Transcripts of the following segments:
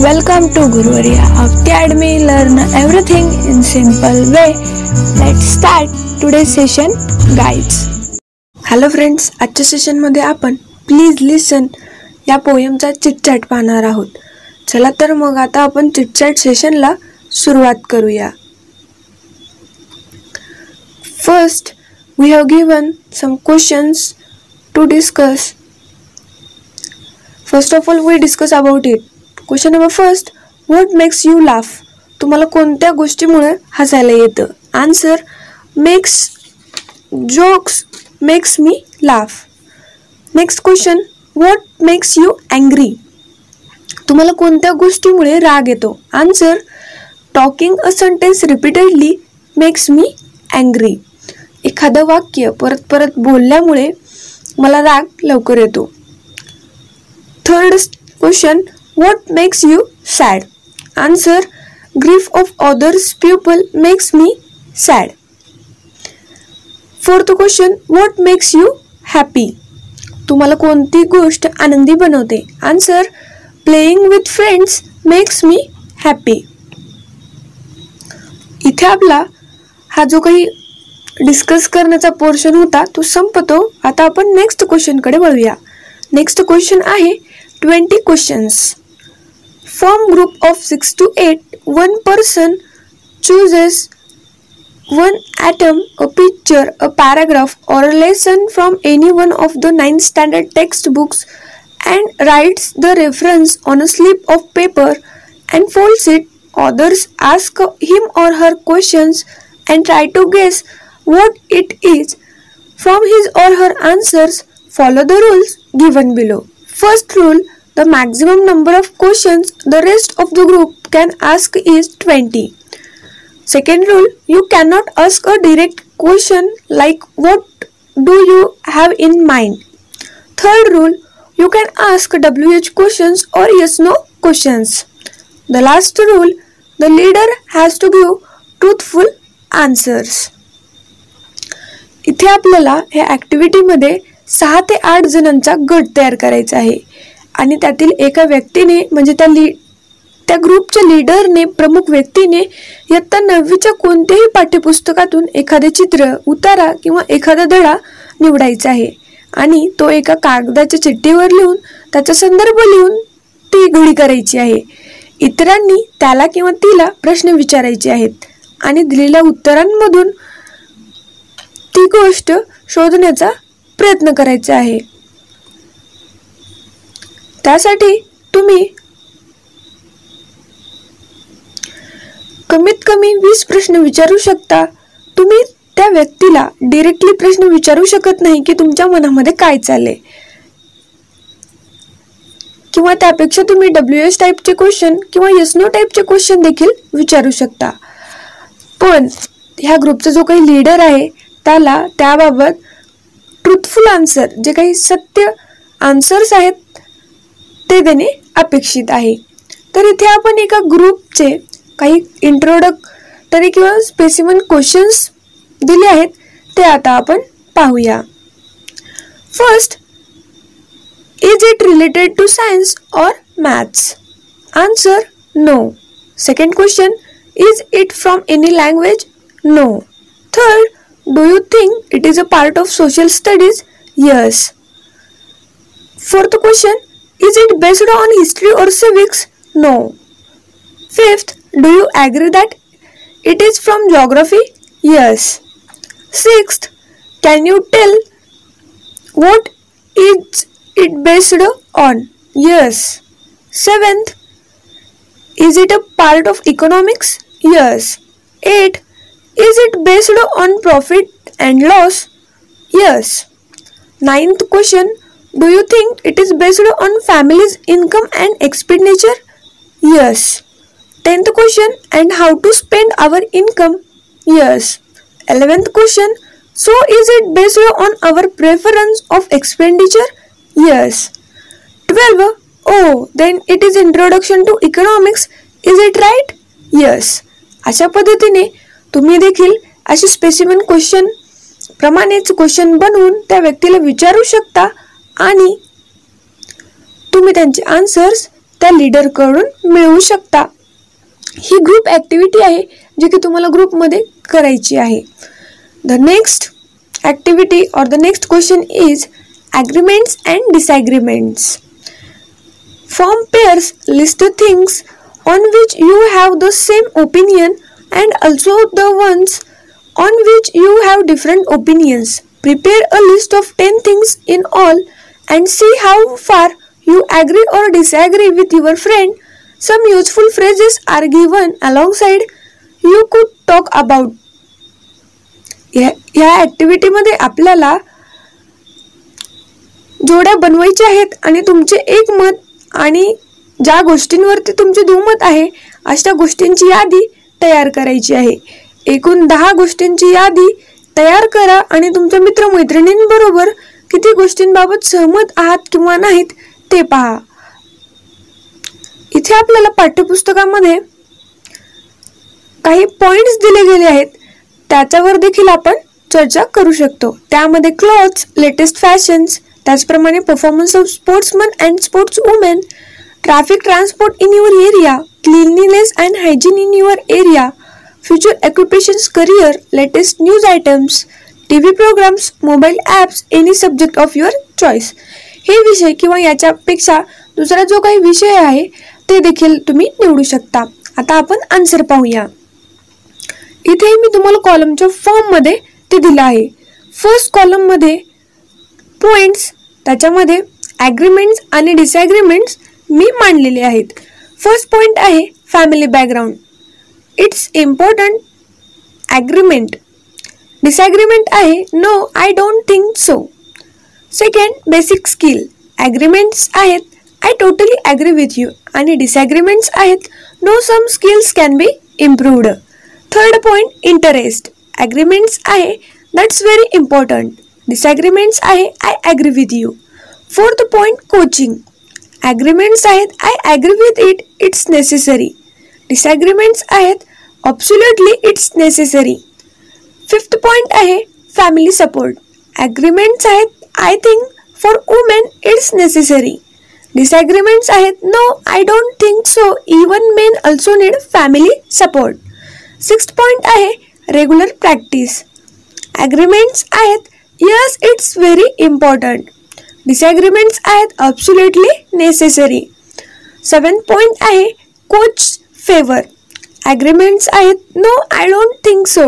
Welcome to Guruvarya of the Academy. Learn everything in simple way. Let's start today's session. Guides. Hello friends, आजच्या सेशनमध्ये आपण please लिसन या पोयमचा chitchat पाहणार आहोत. चला तर मग आता आपण चिटचॅट सेशनला सुरुवात करूया. First we have given some questions to discuss. First of all, we discuss about it. Question number first, what makes you laugh? तुम्हाला कोणत्या गोष्टीमुळे हसायला येतं? Answer, makes jokes makes me laugh. Next question, what makes you angry? तुम्हाला कोणत्या गोष्टीमुळे राग येतो? Answer, talking a sentence repeatedly makes me angry. एखादं वाक्य परत परत बोलल्यामुळे मला राग लवकर येतो. Third question, what makes you sad? Answer, grief of others people makes me sad. Fourth question, what makes you happy? तुम्हाला कोणती गोष्ट आनंदी बनवते? Answer, playing with friends makes me happy. इथे आपला हा जो काही डिस्कस करण्याचा पोर्शन होता तो संपतो. आता आपण नेक्स्ट क्वेश्चन कडे वळूया. नेक्स्ट क्वेश्चन आहे 20 questions. Form group of 6 to 8. One person chooses one atom, a picture, a paragraph or a lesson from any one of the 9 standard textbooks and writes the reference on a slip of paper and folds it. Others ask him or her questions and try to guess what it is. From his or her answers, follow the rules given below. First rule, the maximum number of questions the rest of the group can ask is 20. Second rule, you cannot ask a direct question like what do you have in mind. Third rule, you can ask WH questions or yes no questions. The last rule, the leader has to give truthful answers. इथे आपल्याला ह्या ॲक्टिव्हिटीमध्ये 6 ते 8 जणांचा गट तयार करायचा आहे आणि त्यातील एका व्यक्तीने म्हणजे त्या ग्रुपच्या लीडरने, प्रमुख व्यक्तीने इयत्ता 9वीच्या कोणत्याही पाठ्यपुस्तकातून एखादे चित्र, उतारा किंवा एखादा धडा निवडायचा आहे आणि तो एका कागदाच्या चिठ्ठीवर लिहून त्याचा संदर्भ लिहून ती घडी करायची आहे. इतरांनी त्याला किंवा तिला प्रश्न विचारायचे आहेत आणि दिलेल्या उत्तरांमधून ती गोष्ट शोधण्याचा प्रयत्न करायचा आहे. त्यासाठी तुम्ही कमीत कमी 20 प्रश्न विचारू शकता. तुम्ही त्या व्यक्तीला डायरेक्टली प्रश्न विचारू शकत नाही की तुमच्या मनामध्ये काय चालले, किंवा त्यापेक्षा तुम्ही WH टाईपचे क्वेश्चन किंवा येस नो टाईपचे क्वेश्चन देखील विचारू शकता. पण ह्या ग्रुपचा जो काही लीडर आहे त्याला त्याबाबत ट्रूथफुल आन्सर, जे काही सत्य आन्सर्स आहेत ते देणे अपेक्षित आहे. तर इथे आपण एका ग्रुपचे काही इंट्रोडक्टरी किंवा स्पेसिफिक क्वेश्चन्स दिले आहेत ते आता आपण पाहूया. First, is it related to science or maths? Answer, no. Second question, is it from any language? No. Third, do you think it is a part of social studies? Yes. Fourth question, is it based on history or civics? No. Fifth, do you agree that it is from geography? Yes. Sixth, can you tell what is it based on? Yes. Seventh, is it a part of economics? Yes. Eighth, is it based on profit and loss? Yes. Ninth question, do you think it is based on family's income and expenditure? Yes. 10th question, and how to spend our income? Yes. 11th question, so is it based on our preference of expenditure? Yes. 12, oh, then it is introduction to economics. Is it right? Yes. अशा पद्धतीने तुम्ही देखील अशी specific question प्रमाणेच question बनवून त्या व्यक्तीला विचारू शकता आणि तुम्ही त्यांचे आन्सर्स त्या लीडरकडून मिळवू शकता. ही ग्रुप ॲक्टिव्हिटी आहे जी की तुम्हाला ग्रुपमध्ये करायची आहे. The next activity or the next question is agreements and disagreements. Form pairs. List the things on which you have the same opinion and also the ones on which you have different opinions. Prepare a list of 10 things in all and see how far you agree or disagree with your friend. Some useful phrases are given alongside. You could talk about. या ॲक्टिव्हिटीमध्ये आपल्याला जोड्या बनवायच्या आहेत आणि तुमचे एक मत आणि ज्या गोष्टींवरती तुमचे दुमत आहे अशा गोष्टींची यादी तयार करायची आहे. एकूण 10 गोष्टींची यादी तयार करा आणि तुमच्या मित्रमैत्रिणींबरोबर किती गोष्टींबाबत सहमत आहात किंवा नाहीत ते पहा. इथे आपल्याला पाठ्यपुस्तकामध्ये काही पॉइंट्स दिले गेले आहेत, त्याच्यावर देखील आपण चर्चा करू शकतो. त्यामध्ये क्लॉथ्स, लेटेस्ट फॅशन्स, त्याचप्रमाणे performance of sportsman and sports women, traffic transport in your area, cleanliness and hygiene in your area, future occupations career, latest news items, TV programmes, mobile apps, any subject of your choice. हे विषय किंवा याच्यापेक्षा दुसरा जो काही विषय आहे ते देखील तुम्ही निवडू शकता. आता आपण आन्सर पाहूया. इथे मी तुम्हाला कॉलमच्या फॉर्ममध्ये ते दिलं आहे. फर्स्ट कॉलममध्ये पॉइंट्स, त्याच्यामध्ये ॲग्रीमेंट्स आणि डिसॲग्रीमेंट्स मी मांडलेले आहेत. फर्स्ट पॉइंट आहे family background. It's important. Agreement. Disagreement आहे no I don't think so. Second basic skill. Agreements आहेत I totally agree with you आणि डिसॲग्रीमेंट्स आहेत no some skills can be improved. Third point interest. Agreements आहे that's very important. Disagreements आहे I agree with you. Fourth point coaching. Agreements आहेत I agree with it, it's necessary. Disagreements आहेत absolutely it's necessary. Fifth point आहे family support. Agreements आहेत I think for women it's necessary. Disagreements आहेत no I don't think so, even men also need family support. Sixth point आहे regular practice. Agreements आहेत yes it's very important. Disagreements आहेत absolutely necessary. Seventh point आहे coach favour. Agreements आहेत no I don't think so.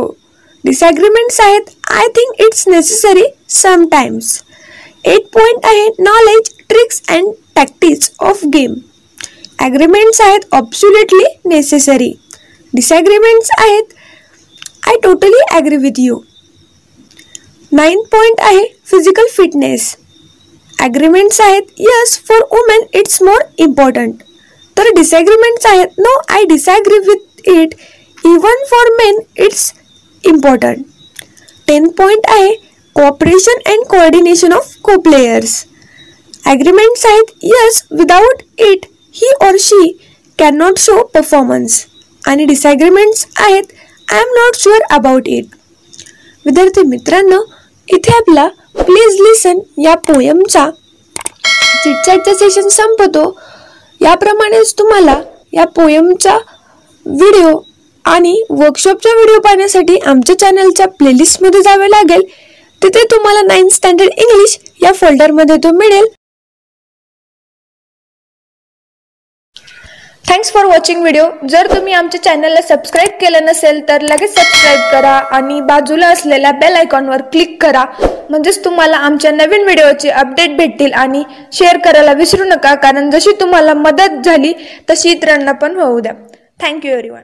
Disagreements आहेत I think it's necessary sometimes. Eight point आहे knowledge, tricks and tactics of game. Agreements आहेत absolutely necessary. Disagreements आहेत I totally agree with you. 9 point आहे physical fitness. Agreements आहेत yes for women it's more important. तर disagreements आहेत no I disagree with it, even for men it's important. 10 point आहे cooperation and coordination of co players. Agreements आहेत yes without it he or she can not show performance. आणि disagreements आहेत I am not sure about it. विद्यार्थी मित्रांनो, इथे आपला please लिसन या पोयमचा चिटचॅटचा session संपतो. याप्रमाणेच तुम्हाला या पोयमचा व्हिडिओ आणि वर्कशॉपचा व्हिडिओ पाहण्यासाठी आमच्या चॅनलच्या प्लेलिस्टमध्ये जावे लागेल. तिथे तुम्हाला 9th स्टँडर्ड इंग्लिश या फोल्डरमध्ये तो मिळेल. Thanks for watching video. जर तुम्ही आमच्या चॅनलला सबस्क्राईब केलं नसेल तर लगेच सबस्क्राईब करा आणि बाजूला असलेल्या बेल आयकॉनवर क्लिक करा, म्हणजेच तुम्हाला आमच्या नवीन व्हिडिओचे अपडेट भेटतील. आणि शेअर करायला विसरू नका, कारण जशी तुम्हाला मदत झाली तशी इतरांना पण होऊ द्या. Thank you everyone.